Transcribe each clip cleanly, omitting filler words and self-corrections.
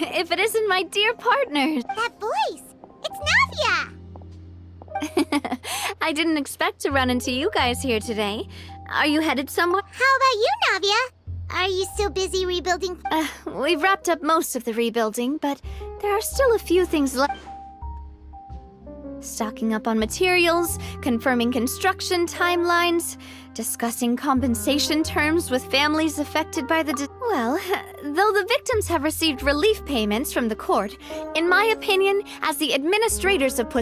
if it isn't my dear partner. That voice! It's Navia! I didn't expect to run into you guys here today. Are you headed somewhere? How about you, Navia? Are you still busy rebuilding? We've wrapped up most of the rebuilding, but there are still a few things left. Stocking up on materials, confirming construction timelines, discussing compensation terms with families affected by the well, though the victims have received relief payments from the court, in my opinion, as the administrators of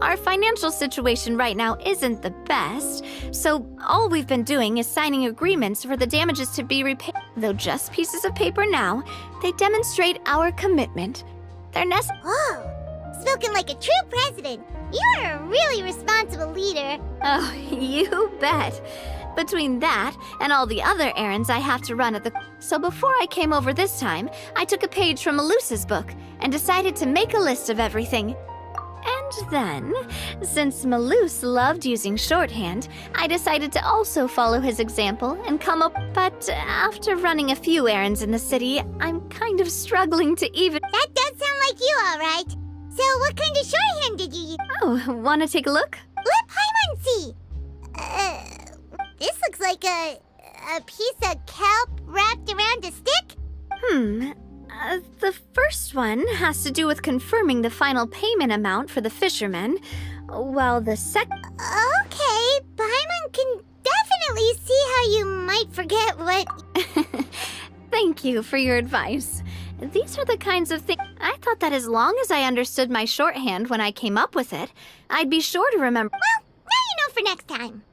our financial situation right now isn't the best, so all we've been doing is signing agreements for the damages to be repaid. Though just pieces of paper now, they demonstrate our commitment. They're Whoa! Spoken like a true president. You're a really responsible leader. Oh, you bet. Between that and all the other errands I have to run at the... So before I came over this time, I took a page from Malusa's book and decided to make a list of everything. And then, since Malus loved using shorthand, I decided to also follow his example and come up... But after running a few errands in the city, I'm kind of struggling to even... That does sound like you, all right. So what kind of shorthand did you use? Oh, want to take a look? Let Paimon see. This looks like a piece of kelp wrapped around a stick. The first one has to do with confirming the final payment amount for the fishermen, while the second... Okay, Paimon can definitely see how you might forget what... Thank you for your advice. These are the kinds of things... I thought that as long as I understood my shorthand when I came up with it, I'd be sure to remember... Well, now you know for next time.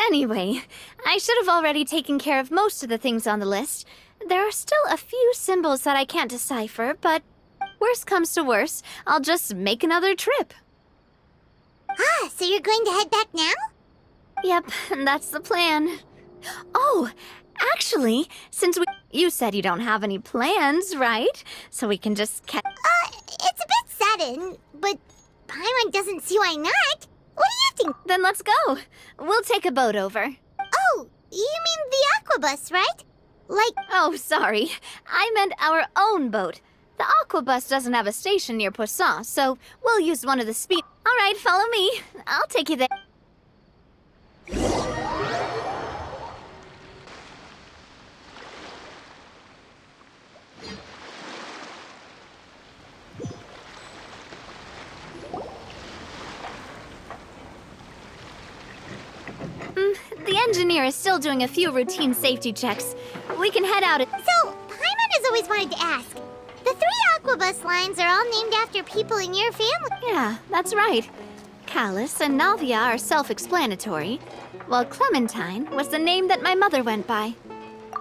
Anyway, I should have already taken care of most of the things on the list. There are still a few symbols that I can't decipher, but worst comes to worst, I'll just make another trip. Ah, so you're going to head back now? Yep, that's the plan. Oh, actually, since you said you don't have any plans, right? So we can just It's a bit sudden, but Paimon doesn't see why not. What do you think? Then let's go. We'll take a boat over. Oh, you mean the aquabus, right? Like... Oh, sorry. I meant our own boat. The aquabus doesn't have a station near Poisson, so we'll use one of the speed... All right, follow me. I'll take you there. The engineer is still doing a few routine safety checks. We can head out. So, Paimon has always wanted to ask. The 3 aquabus lines are all named after people in your family. Yeah, that's right. Callus and Navia are self-explanatory, while Clementine was the name that my mother went by.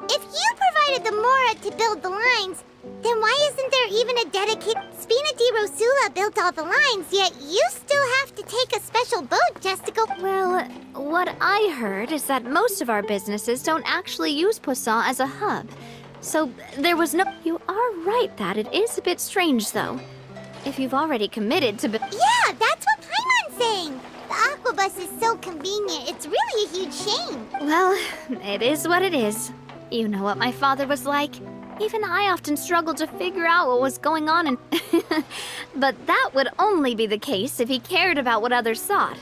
If you provided the Mora to build the lines, then why isn't there even a dedicated... Spina di Rosula built all the lines, yet you still have to take a special boat just to go... Well, what I heard is that most of our businesses don't actually use Poisson as a hub. So there was no... You are right that it is a bit strange, though. If you've already committed to... Yeah, that's what Paimon's saying. The aquabus is so convenient, it's really a huge shame. Well, it is what it is. You know what my father was like. Even I often struggled to figure out what was going on and... But that would only be the case if he cared about what others thought.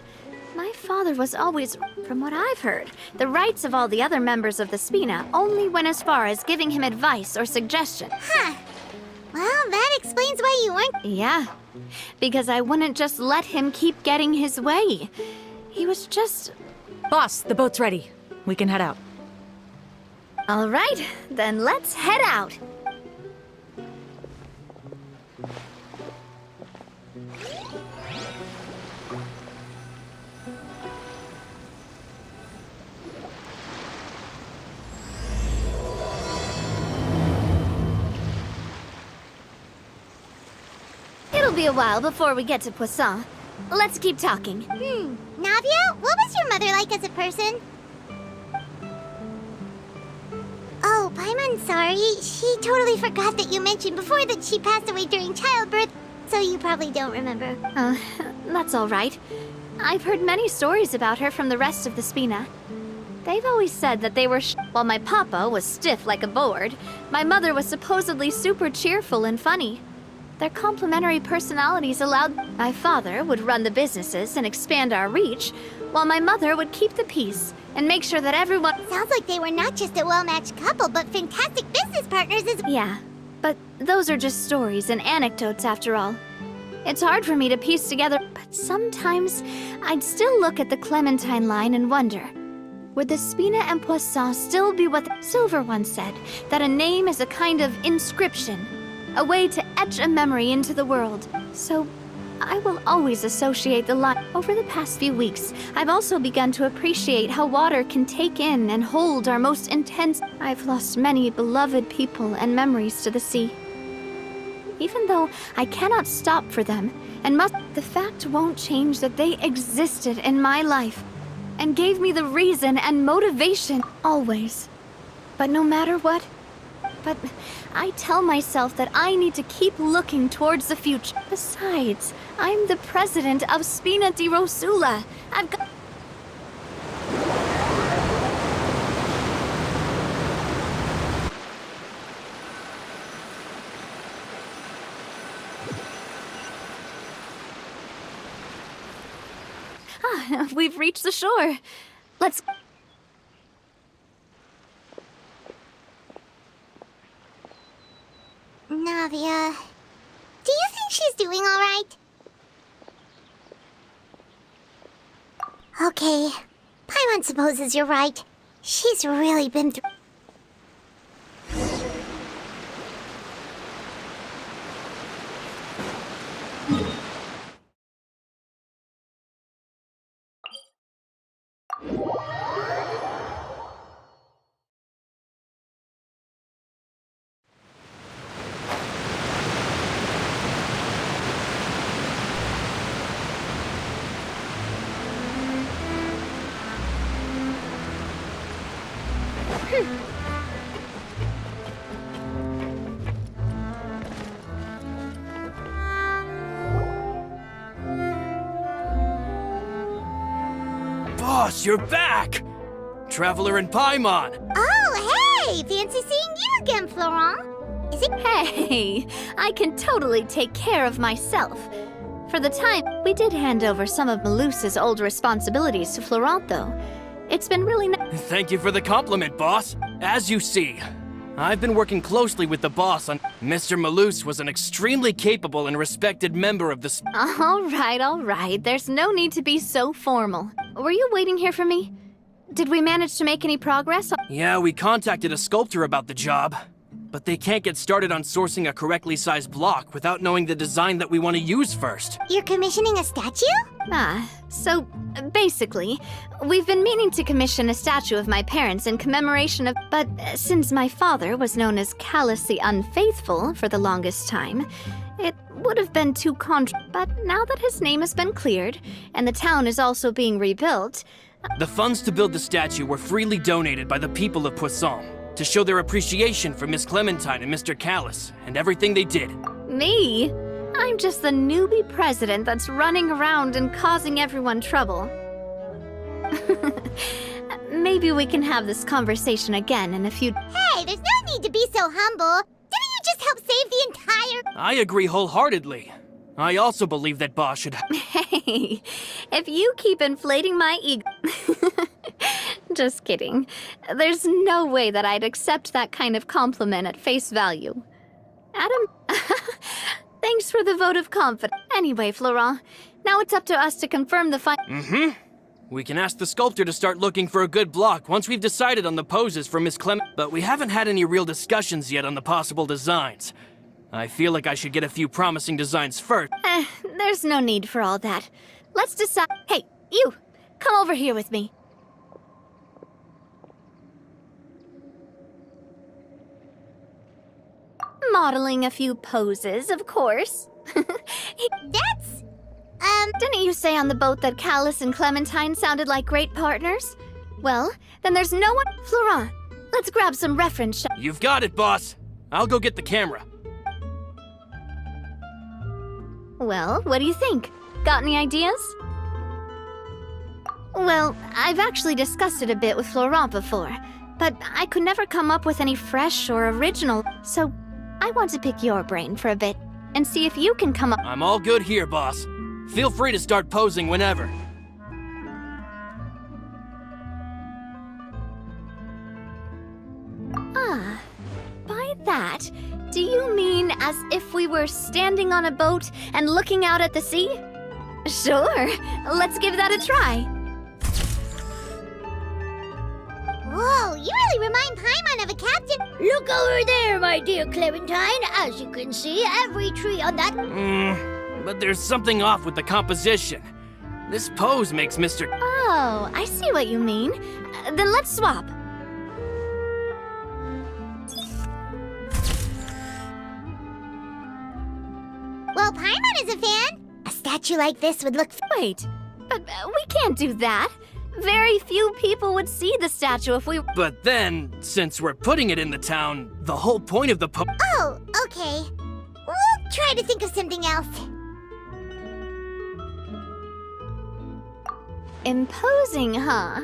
My father was always, from what I've heard, the rights of all the other members of the Spina only went as far as giving him advice or suggestion. Huh. Well, that explains why you weren't... Yeah, because I wouldn't just let him keep getting his way. He was just... Boss, the boat's ready. We can head out. All right, then let's head out. It'll be a while before we get to Poisson. Let's keep talking. Navia, what was your mother like as a person? Oh, Paimon, sorry. She totally forgot that you mentioned before that she passed away during childbirth, so you probably don't remember. That's all right. I've heard many stories about her from the rest of the Spina. They've always said that they were while my papa was stiff like a board, my mother was supposedly super cheerful and funny. Their complementary personalities allowed my father would run the businesses and expand our reach, while my mother would keep the peace and make sure that everyone... Sounds like they were not just a well-matched couple, but fantastic business partners as well. Yeah, but those are just stories and anecdotes after all. It's hard for me to piece together, but sometimes I'd still look at the Clementine line and wonder, would the Spina and Poisson still be what the Silver once said, that a name is a kind of inscription, a way to etch a memory into the world. So I will always associate the line. Over the past few weeks, I've also begun to appreciate how water can take in and hold our most intense... I've lost many beloved people and memories to the sea. Even though I cannot stop for them, and must... The fact won't change that they existed in my life, and gave me the reason and motivation, always. But no matter what... But I tell myself that I need to keep looking towards the future. Besides, I'm the president of Spina di Rosula. I've got... We've reached the shore. Let's... Navia, do you think she's doing all right? Okay, Paimon supposes you're right. She's really been through... Boss, you're back! Traveler and Paimon! Oh, hey! Fancy seeing you again, Florent. Is it... Hey, I can totally take care of myself. For the time, we did hand over some of Malus's old responsibilities to Florent, though. It's been really nice. Thank you for the compliment, boss. As you see, I've been working closely with the boss on... Mr. Malus was an extremely capable and respected member of the... All right. There's no need to be so formal. Were you waiting here for me? Did we manage to make any progress? Yeah, we contacted a sculptor about the job. But they can't get started on sourcing a correctly sized block without knowing the design that we want to use first. You're commissioning a statue? So basically, we've been meaning to commission a statue of my parents in commemoration of... But since my father was known as callously unfaithful for the longest time, it would have been too But now that his name has been cleared, and the town is also being rebuilt... The funds to build the statue were freely donated by the people of Poisson to show their appreciation for Miss Clementine and Mr. Callus and everything they did. Me? I'm just the newbie president that's running around and causing everyone trouble. Maybe we can have this conversation again in a few... Hey, there's no need to be so humble. Didn't you just help save the entire... I agree wholeheartedly. I also believe that boss should... Hey, if you keep inflating my ego... Just kidding. There's no way that I'd accept that kind of compliment at face value. Adam... Thanks for the vote of confidence. Anyway, Florent, now it's up to us to confirm the We can ask the sculptor to start looking for a good block once we've decided on the poses for Miss Clement, but we haven't had any real discussions yet on the possible designs. I feel like I should get a few promising designs first. There's no need for all that. Let's decide... Hey, you! Come over here with me. Modeling a few poses, of course. That's... Didn't you say on the boat that Callus and Clementine sounded like great partners? Well, then there's no one... Florent, let's grab some reference shots. You've got it, boss. I'll go get the camera. Well, what do you think? Got any ideas? Well, I've actually discussed it a bit with Florent before, but I could never come up with any fresh or original, so I want to pick your brain for a bit and see if you can come up. I'm all good here, boss. Feel free to start posing whenever. Ah, by that, do you mean as if we were standing on a boat and looking out at the sea? Sure, let's give that a try. Whoa, you really remind Paimon of a captain. Look over there, my dear Clementine. As you can see, every tree on that... But there's something off with the composition. This pose makes Mr. Oh, I see what you mean. Then let's swap. Well, Paimon is a fan. A statue like this would look... Wait, but we can't do that. Very few people would see the statue if we... But then, since we're putting it in the town, the whole point of the Oh, okay. We'll try to think of something else. Imposing, huh?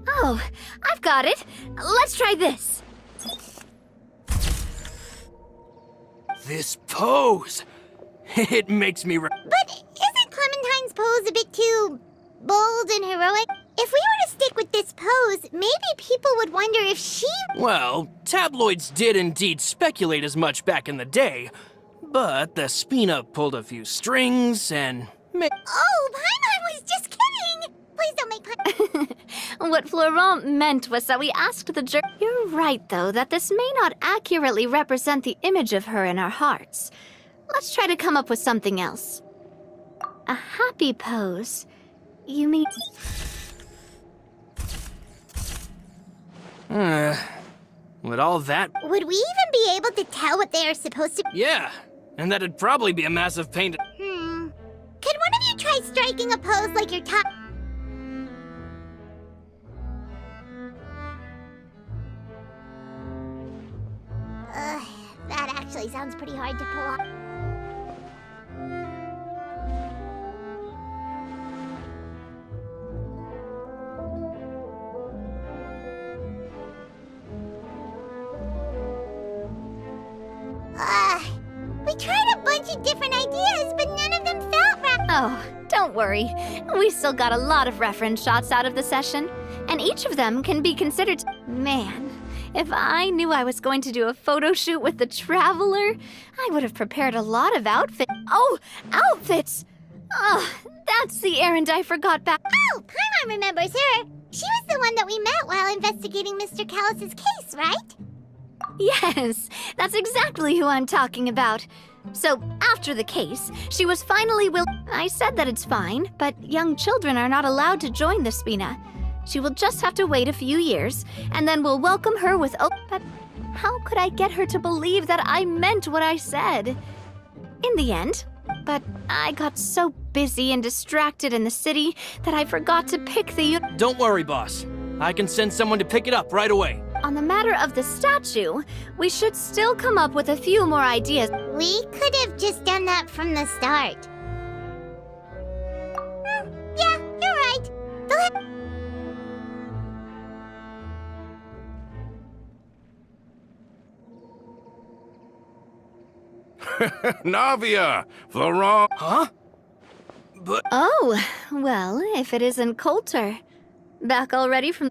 Oh, I've got it. Let's try this. This pose! It makes me... But isn't Clementine's pose a bit too bold and heroic? If we were to stick with this pose, maybe people would wonder if she... Well, tabloids did indeed speculate as much back in the day, but the Spina pulled a few strings and... Oh, Paimon was just kidding! Please don't make What Florent meant was that we asked the jury. You're right, though, that this may not accurately represent the image of her in our hearts. Let's try to come up with something else. A happy pose. You mean... With all that... Would we even be able to tell what they are supposed to... Yeah, and that'd probably be a massive pain to... Could one of you try striking a pose like your top... That actually sounds pretty hard to pull off. We tried a bunch of different ideas, but none of them felt right. Oh, don't worry. We still got a lot of reference shots out of the session, and each of them can be considered... Man, if I knew I was going to do a photo shoot with the Traveler, I would have prepared a lot of outfits. Oh, outfits! Oh, that's the errand I forgot back. Oh, Paimon remembers her. She was the one that we met while investigating Mr. Callus's case, right? Yes, that's exactly who I'm talking about. So, after the case, she was finally I said that it's fine, but young children are not allowed to join the Spina. She will just have to wait a few years, and then we'll welcome her with But how could I get her to believe that I meant what I said? In the end, but I got so busy and distracted in the city that I forgot to pick the Don't worry, boss. I can send someone to pick it up right away. On the matter of the statue, we should still come up with a few more ideas. We could have just done that from the start. Yeah, you're right. Navia! Florent! Huh? But... Oh, well, if it isn't Coulter. Back already from...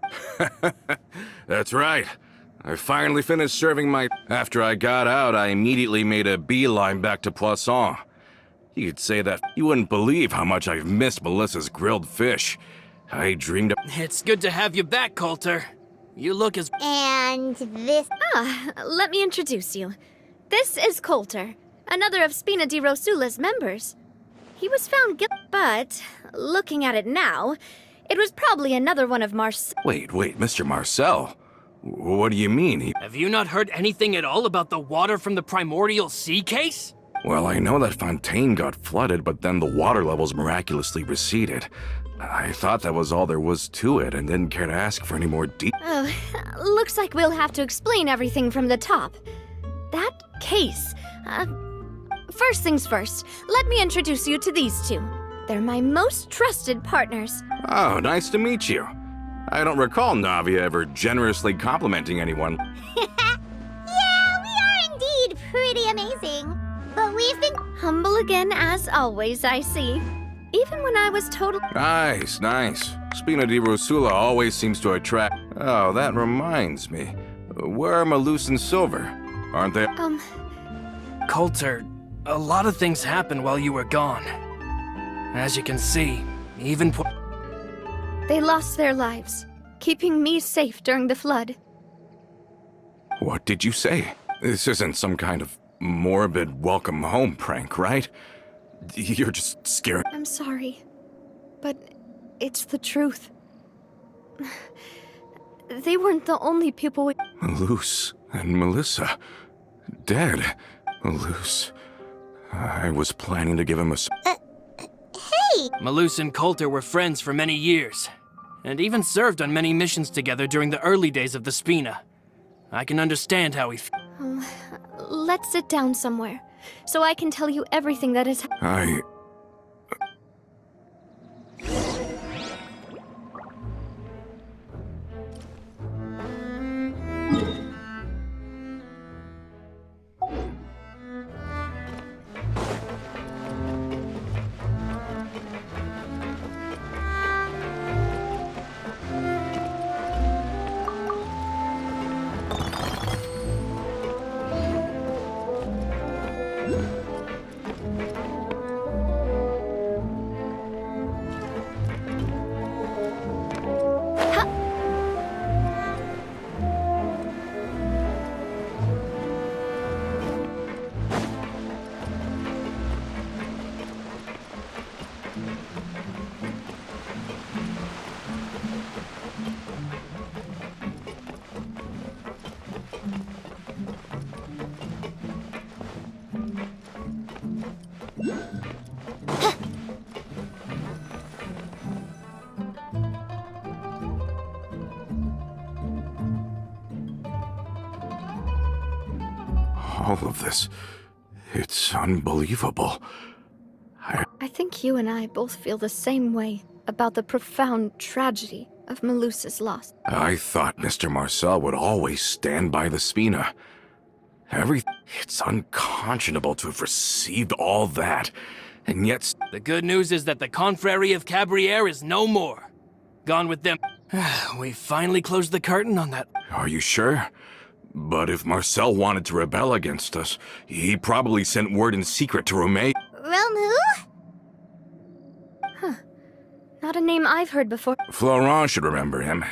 That's right. I finally finished serving my... After I got out, I immediately made a beeline back to Poisson. You could say that you wouldn't believe how much I've missed Melissa's grilled fish. I dreamed of... It's good to have you back, Coulter. You look as... And this... Let me introduce you. This is Coulter, another of Spina di Rosula's members. He was found guilty, but looking at it now, it was probably another one of Wait, Mr. Marcel? What do you mean? Have you not heard anything at all about the water from the primordial sea case? Well, I know that Fontaine got flooded, but then the water levels miraculously receded. I thought that was all there was to it and didn't care to ask for any more Oh, looks like we'll have to explain everything from the top. That case, first things first, let me introduce you to these two. They're my most trusted partners. Oh, nice to meet you. I don't recall Navia ever generously complimenting anyone. Yeah, we are indeed pretty amazing. But we've been... Humble again as always, I see. Even when I was total... Nice, nice. Spina di Rosula always seems to attract... Oh, that reminds me. Where are Malus and Silver? Aren't they? Coulter, a lot of things happened while you were gone. As you can see, even They lost their lives, keeping me safe during the flood. What did you say? This isn't some kind of morbid welcome home prank, right? You're just scared. I'm sorry, but it's the truth. They weren't the only people we... Malus and Melissa. Dead. Malus. I was planning to give him a... Hey! Malus and Coulter were friends for many years, and even served on many missions together during the early days of the Spina. I can understand how he Let's sit down somewhere, so I can tell you everything that is... All of this. It's unbelievable. I think you and I both feel the same way about the profound tragedy of Melusa's loss. I thought Mr. Marcel would always stand by the Spina. It's unconscionable to have received all that, and yet... The good news is that the Confrérie of Cabriere is no more. Gone with them. We finally closed the curtain on that. Are you sure? But if Marcel wanted to rebel against us, he probably sent word in secret to Romeo. Romu? Not a name I've heard before. Florent should remember him.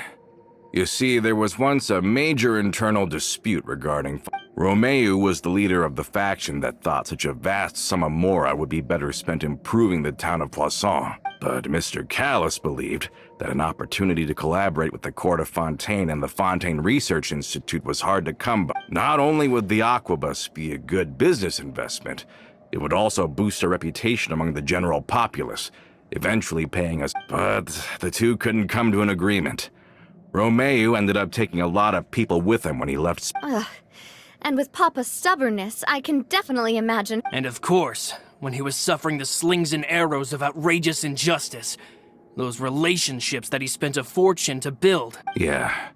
You see, there was once a major internal dispute regarding... Romeo was the leader of the faction that thought such a vast sum of mora would be better spent improving the town of Poisson. But Mr. Callis believed that an opportunity to collaborate with the court of Fontaine and the Fontaine Research Institute was hard to come by. Not only would the Aquabus be a good business investment, it would also boost our reputation among the general populace, eventually paying us. But the two couldn't come to an agreement. Romeo ended up taking a lot of people with him when he left. And with Papa's stubbornness, I can definitely imagine. And of course, when he was suffering the slings and arrows of outrageous injustice, those relationships that he spent a fortune to build. Yeah,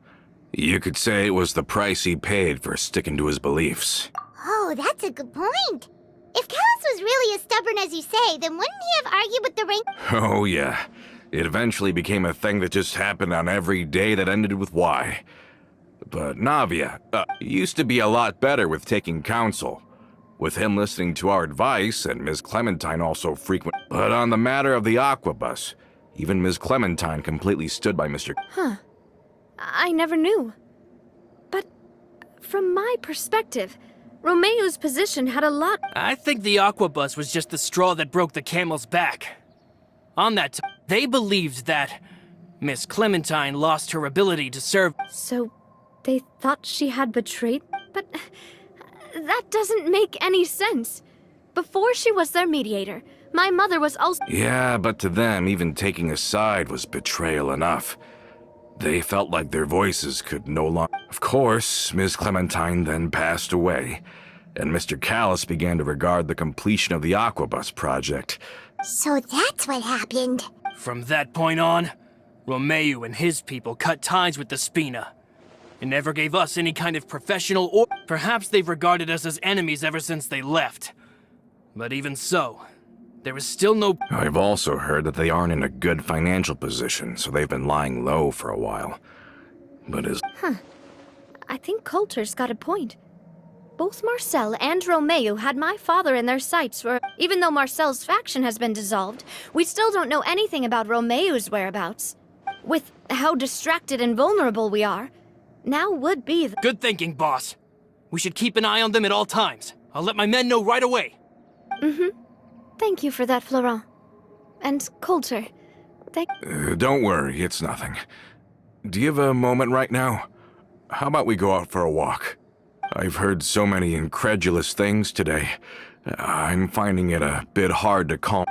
you could say it was the price he paid for sticking to his beliefs. Oh, that's a good point. If Callus was really as stubborn as you say, then wouldn't he have argued with the ring? Oh yeah, it eventually became a thing that just happened on every day that ended with Y. But Navia used to be a lot better with taking counsel, with him listening to our advice and Ms. Clementine also frequent. But on the matter of the Aquabus, even Ms. Clementine completely stood by Mr. I never knew. But from my perspective, Romeo's position had a lot... I think the Aquabus was just the straw that broke the camel's back. On that they believed that Miss Clementine lost her ability to serve... So they thought she had betrayed? But that doesn't make any sense. Before she was their mediator, my mother was also... Yeah, but to them, even taking a side was betrayal enough. They felt like their voices could no longer... Of course, Ms. Clementine then passed away, and Mr. Callis began to regard the completion of the Aquabus project So that's what happened. From that point on, Romeo and his people cut ties with the Spina. It never gave us any kind of professional or... Perhaps they've regarded us as enemies ever since they left. But even so, there is still no... I've also heard that they aren't in a good financial position, so they've been lying low for a while. But is... I think Coulter's got a point. Both Marcel and Romeo had my father in their sights for... Even though Marcel's faction has been dissolved, we still don't know anything about Romeo's whereabouts. With how distracted and vulnerable we are, now would be the... Good thinking, boss. We should keep an eye on them at all times. I'll let my men know right away. Thank you for that, Florent. And Coulter, don't worry, it's nothing. Do you have a moment right now? How about we go out for a walk? I've heard so many incredulous things today. I'm finding it a bit hard to calm...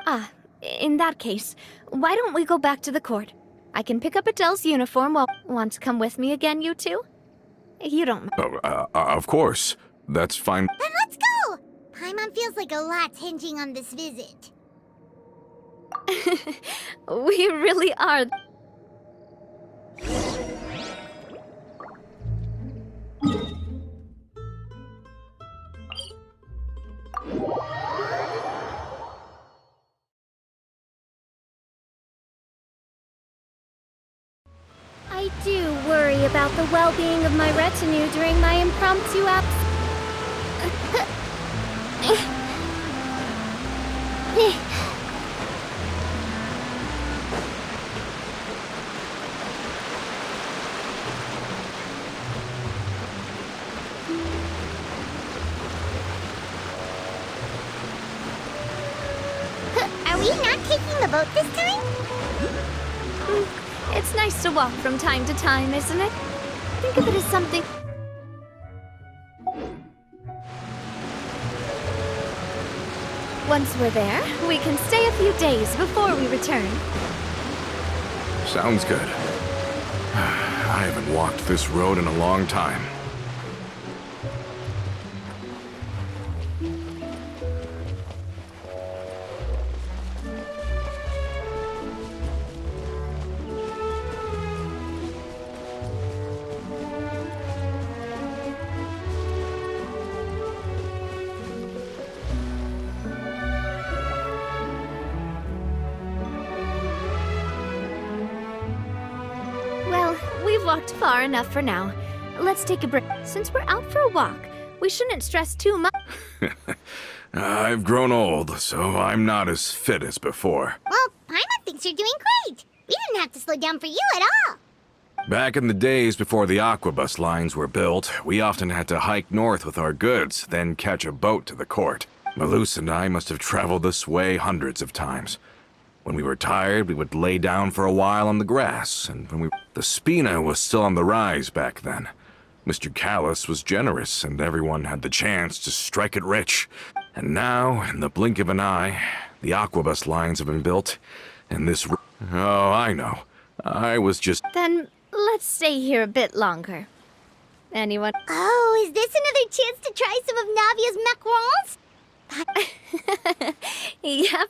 in that case, why don't we go back to the court? I can pick up Adele's uniform while... Want to come with me again, you two? You don't... Of course. That's fine. Then let's go! Paimon feels like a lot's hinging on this visit. We really are... I do worry about the well-being of my retinue during my impromptu Are we not taking the boat this time? It's nice to walk from time to time, isn't it? Think of it as something... Once we're there, we can stay a few days before we return. Sounds good. I haven't walked this road in a long time. We've walked far enough for now. Let's take a break. Since we're out for a walk, we shouldn't stress too much. I've grown old, so I'm not as fit as before. Well, Paimon thinks you're doing great. We didn't have to slow down for you at all. Back in the days before the aquabus lines were built, we often had to hike north with our goods, then catch a boat to the court. Malus and I must have traveled this way hundreds of times. When we were tired, we would lay down for a while on the grass, and the Spina was still on the rise back then. Mr. Callus was generous, and everyone had the chance to strike it rich. And now, in the blink of an eye, the aquabus lines have been built, and this... Oh, I know. I was just... Then let's stay here a bit longer. Anyone? Oh, is this another chance to try some of Navia's macarons? Yep,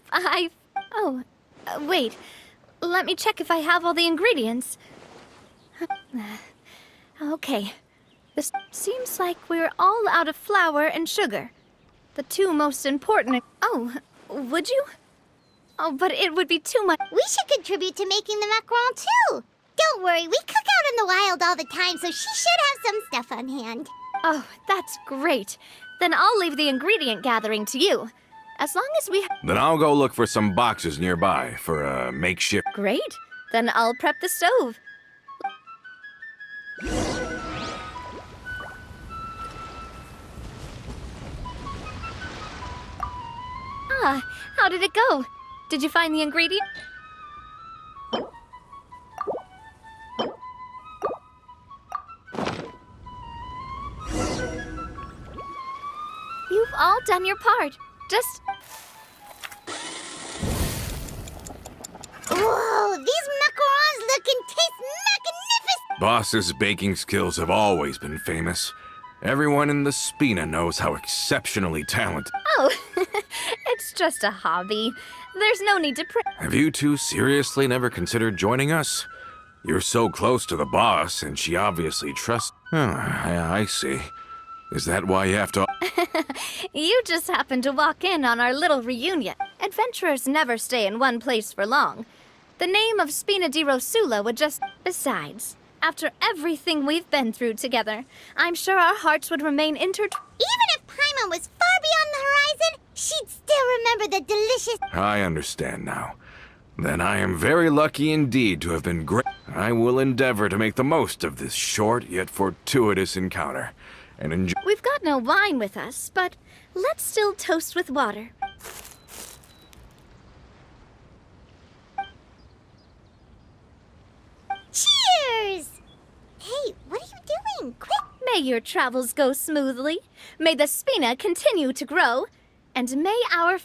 Oh, wait. Let me check if I have all the ingredients. Okay. This seems like we're all out of flour and sugar. The two most important... Oh, would you? Oh, but it would be too much. We should contribute to making the macaron too. Don't worry, we cook out in the wild all the time, so she should have some stuff on hand. Oh, that's great. Then I'll leave the ingredient gathering to you. As long as we... Then I'll go look for some boxes nearby for a makeshift... Great. Then I'll prep the stove. How did it go? Did you find the ingredient? You've all done your part. Just... Whoa, these macarons look and taste magnificent! Boss's baking skills have always been famous. Everyone in the Spina knows how exceptionally talented... Oh, it's just a hobby. There's no need to Have you two seriously never considered joining us? You're so close to the boss, and she obviously trusts... Oh, I see. Is that why you have to... You just happened to walk in on our little reunion. Adventurers never stay in one place for long. The name of Spina di Rosula would just... Besides, after everything we've been through together, I'm sure our hearts would remain intertwined. Even if Paimon was far beyond the horizon, she'd still remember the delicious... I understand now. Then I am very lucky indeed to have been great. I will endeavor to make the most of this short yet fortuitous encounter, and enjoy... We've got no wine with us, but let's still toast with water. Cheers! Hey, what are you doing? Quick! May your travels go smoothly. May the Spina continue to grow. And may our...